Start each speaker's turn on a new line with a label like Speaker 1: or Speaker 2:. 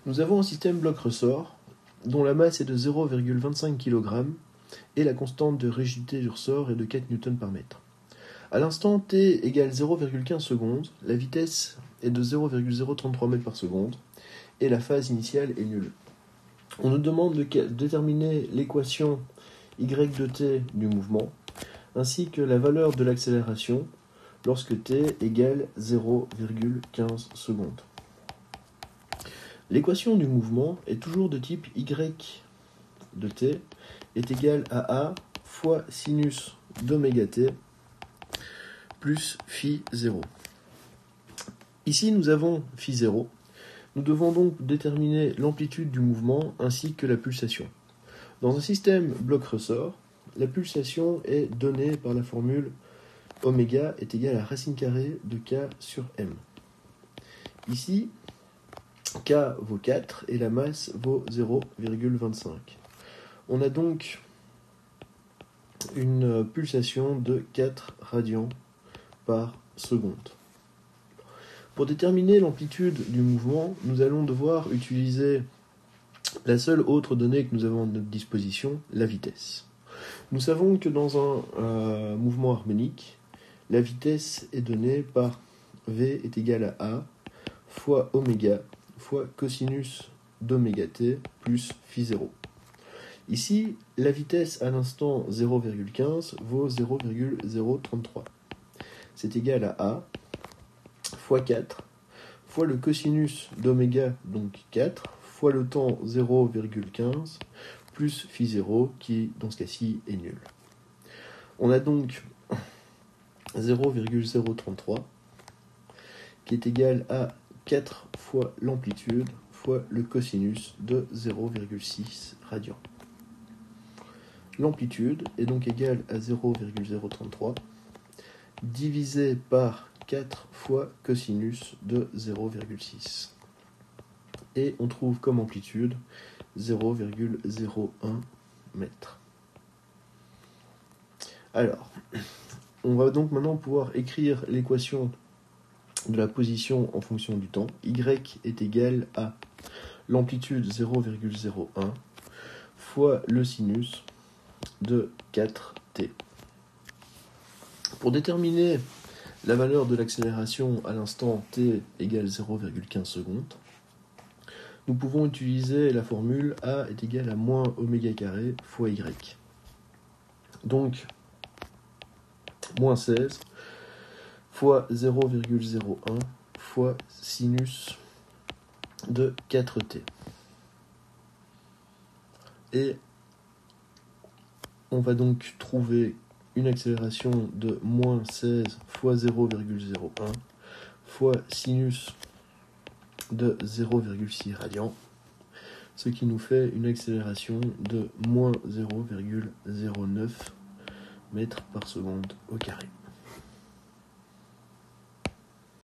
Speaker 1: Nous avons un système bloc-ressort dont la masse est de 0,25 kg et la constante de rigidité du ressort est de 4 Newton par mètre. À l'instant t égale 0,15 secondes, la vitesse est de 0,033 mètres par seconde et la phase initiale est nulle. On nous demande de déterminer l'équation y de t du mouvement ainsi que la valeur de l'accélération lorsque t égale 0,15 secondes. L'équation du mouvement est toujours de type y de t est égale à a fois sinus d'oméga t plus phi 0. Ici, nous avons phi 0. Nous devons donc déterminer l'amplitude du mouvement ainsi que la pulsation. Dans un système bloc-ressort, la pulsation est donnée par la formule oméga est égal à racine carrée de k sur m. Ici, k vaut 4 et la masse vaut 0,25. On a donc une pulsation de 4 radians par seconde. Pour déterminer l'amplitude du mouvement, nous allons devoir utiliser la seule autre donnée que nous avons à notre disposition, la vitesse. Nous savons que dans un mouvement harmonique, la vitesse est donnée par V est égal à A fois oméga fois cosinus d'oméga t plus phi 0. Ici, la vitesse à l'instant 0,15 vaut 0,033. C'est égal à A fois 4 fois le cosinus d'oméga, donc 4, fois le temps 0,15 plus phi 0 qui, dans ce cas-ci, est nul. On a donc 0,033 qui est égal à 4 fois l'amplitude fois le cosinus de 0,6 radian. L'amplitude est donc égale à 0,033 divisé par 4 fois cosinus de 0,6. Et on trouve comme amplitude 0,01 mètres. Alors, on va donc maintenant pouvoir écrire l'équation de la position en fonction du temps. Y est égal à l'amplitude 0,01 fois le sinus de 4t. Pour déterminer la valeur de l'accélération à l'instant t égale 0,15 secondes, nous pouvons utiliser la formule A est égal à moins oméga carré fois y. Donc, moins 16 fois 0,01 fois sinus de 4t. Et on va donc trouver une accélération de moins 16 fois 0,01 fois sinus de 0,6 radian, ce qui nous fait une accélération de moins 0,09 mètres par seconde au carré.